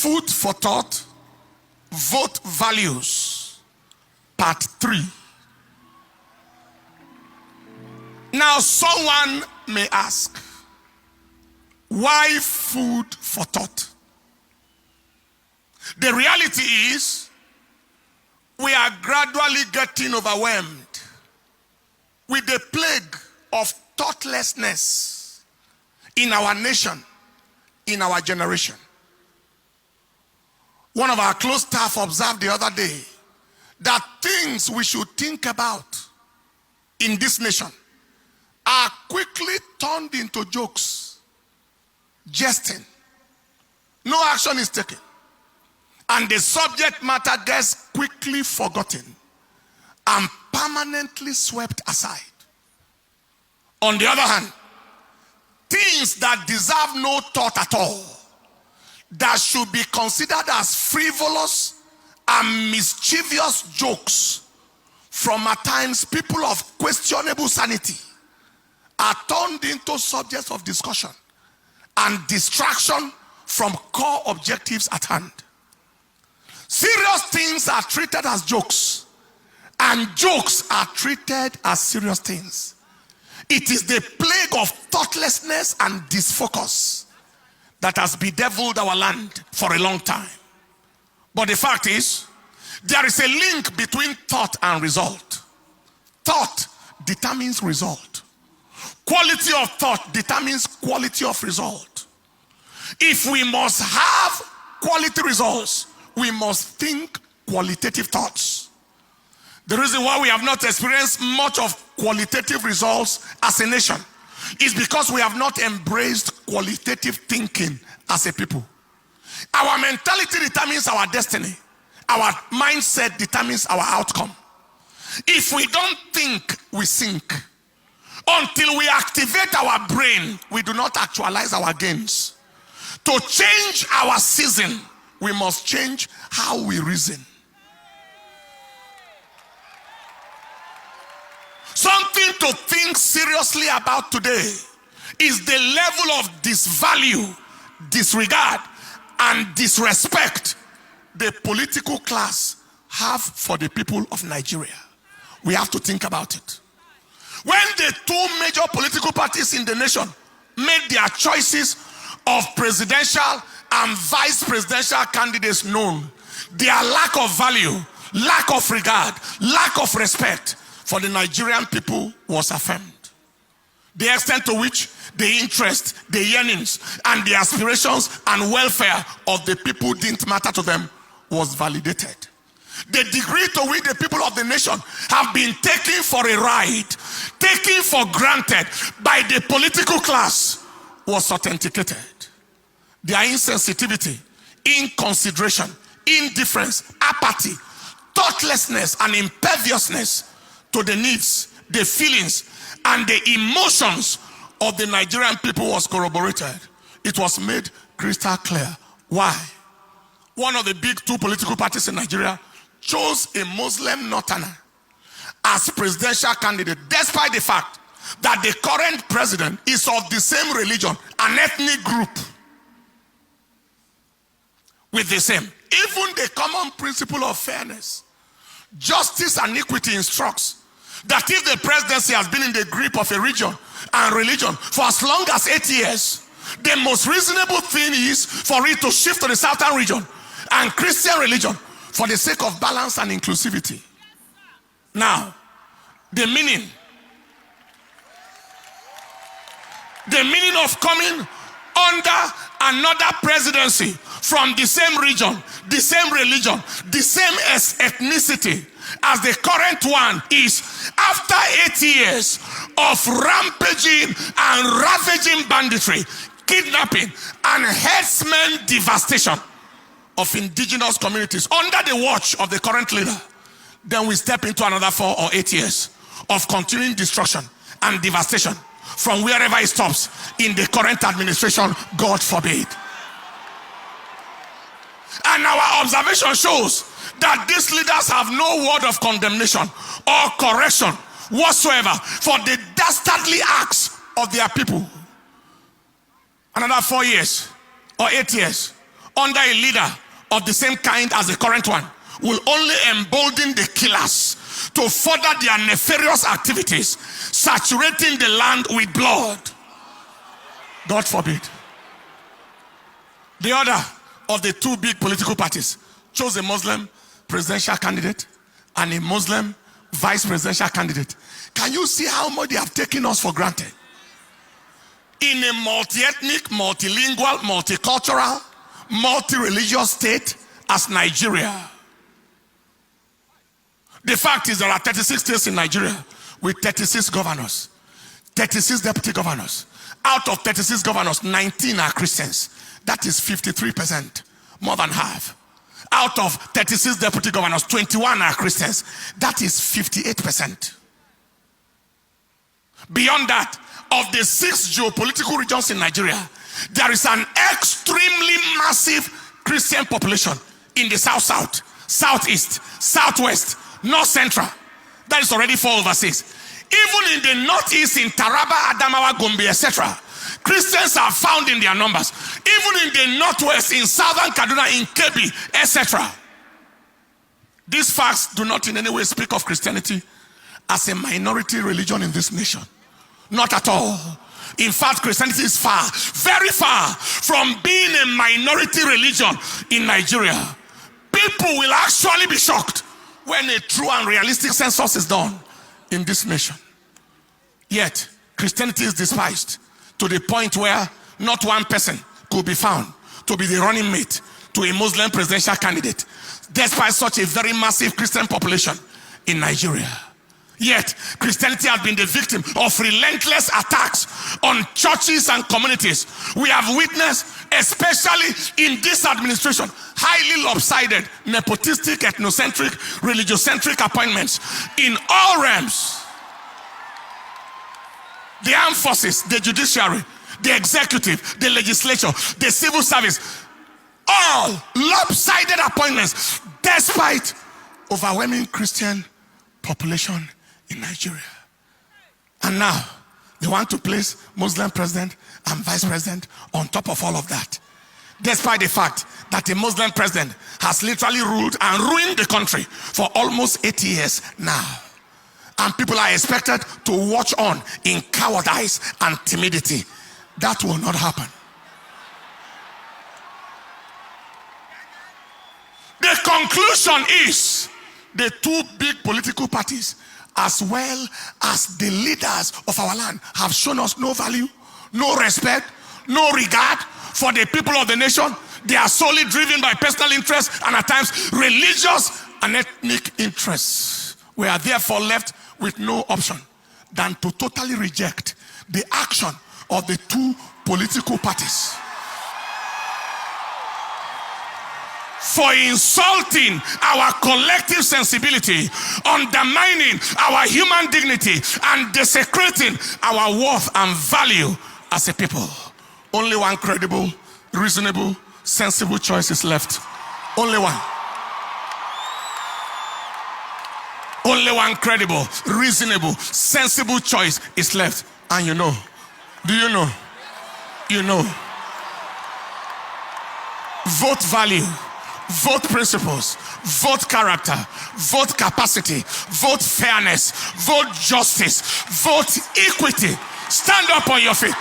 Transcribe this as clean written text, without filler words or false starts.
Food for thought, vote values, part 3. Now someone may ask, why food for thought? The reality is, we are gradually getting overwhelmed with the plague of thoughtlessness in our nation, in our generation. One of our close staff observed the other day that things we should think about in this nation are quickly turned into jokes, jesting. No action is taken, and the subject matter gets quickly forgotten and permanently swept aside. On the other hand, things that deserve no thought at all, that should be considered as frivolous and mischievous jokes from at times people of questionable sanity, are turned into subjects of discussion and distraction from core objectives at hand. Serious things are treated as jokes, and jokes are treated as serious things. It is the plague of thoughtlessness and disfocus that has bedeviled our land for a long time. But the fact is, there is a link between thought and result. Thought determines result. Quality of thought determines quality of result. If we must have quality results, we must think qualitative thoughts. The reason why we have not experienced much of qualitative results as a nation is because we have not embraced qualitative thinking as a people. Our mentality determines our destiny. Our mindset determines our outcome. If we don't think, we sink. Until we activate our brain, we do not actualize our gains. To change our season, we must change how we reason. Something to think seriously about today is the level of disvalue, disregard, and disrespect the political class have for the people of Nigeria. We have to think about it. When the two major political parties in the nation made their choices of presidential and vice presidential candidates known, their lack of value, lack of regard, lack of respect for the Nigerian people was affirmed. The extent to which the interest, the yearnings, and the aspirations and welfare of the people didn't matter to them was validated. The degree to which the people of the nation have been taken for a ride, taken for granted by the political class, was authenticated. Their insensitivity, inconsideration, indifference, apathy, thoughtlessness, and imperviousness to the needs, the feelings, and the emotions of the Nigerian people was corroborated. It was made crystal clear. Why? One of the big two political parties in Nigeria chose a Muslim northerner as presidential candidate, despite the fact that the current president is of the same religion, an ethnic group with the same. Even the common principle of fairness, justice, and equity instructs that if the presidency has been in the grip of a region and religion for as long as 8 years, the most reasonable thing is for it to shift to the southern region and Christian religion for the sake of balance and inclusivity. Now, the meaning of coming under another presidency from the same region, the same religion, the same ethnicity as the current one is, after 8 years of rampaging and ravaging banditry, kidnapping, and herdsmen devastation of indigenous communities under the watch of the current leader, then we step into another 4 or 8 years of continuing destruction and devastation from wherever it stops in the current administration, God forbid. And our observation shows that these leaders have no word of condemnation or correction whatsoever for the dastardly acts of their people. Another 4 years or 8 years under a leader of the same kind as the current one will only embolden the killers to further their nefarious activities, saturating the land with blood. God forbid. The other of the two big political parties chose a Muslim presidential candidate and a Muslim vice presidential candidate. Can you see how much they have taken us for granted? In a multi-ethnic, multilingual, multicultural, multi-religious state as Nigeria. The fact is there are 36 states in Nigeria with 36 governors, 36 deputy governors. Out of 36 governors, 19 are Christians. That is 53%, more than half. Out of 36 deputy governors, 21 are Christians. That is 58%. Beyond that, of the 6 geopolitical regions in Nigeria, there is an extremely massive Christian population in the south-south, southeast, southwest, north-central. That is already 4/6. Even in the northeast, in Taraba, Adamawa, Gombe, etc., Christians are found in their numbers. Even in the northwest, in southern Kaduna, in Kebbi, etc. These facts do not in any way speak of Christianity as a minority religion in this nation. Not at all. In fact, Christianity is far, very far from being a minority religion in Nigeria. People will actually be shocked when a true and realistic census is done in this nation. Yet, Christianity is despised to the point where not one person could be found to be the running mate to a Muslim presidential candidate, despite such a very massive Christian population in Nigeria. Yet, Christianity has been the victim of relentless attacks on churches and communities. We have witnessed, especially in this administration, highly lopsided, nepotistic, ethnocentric, religiocentric appointments in all realms. The armed forces, the judiciary, the executive, the legislature, the civil service, all lopsided appointments despite overwhelming Christian population in Nigeria. And now they want to place Muslim president and vice president on top of all of that, despite the fact that a Muslim president has literally ruled and ruined the country for almost 80 years now. And people are expected to watch on in cowardice and timidity. That will not happen. The conclusion is the two big political parties, as well as the leaders of our land, have shown us no value, no respect, no regard for the people of the nation. They are solely driven by personal interests and at times religious and ethnic interests. We are therefore left with no option than to totally reject the action of the two political parties for insulting our collective sensibility, undermining our human dignity, and desecrating our worth and value as a people. Only one credible, reasonable, sensible choice is left. Only one. Only one credible, reasonable, sensible choice is left. And you know, do you know? You know. Vote value, vote principles, vote character, vote capacity, vote fairness, vote justice, vote equity. Stand up on your feet.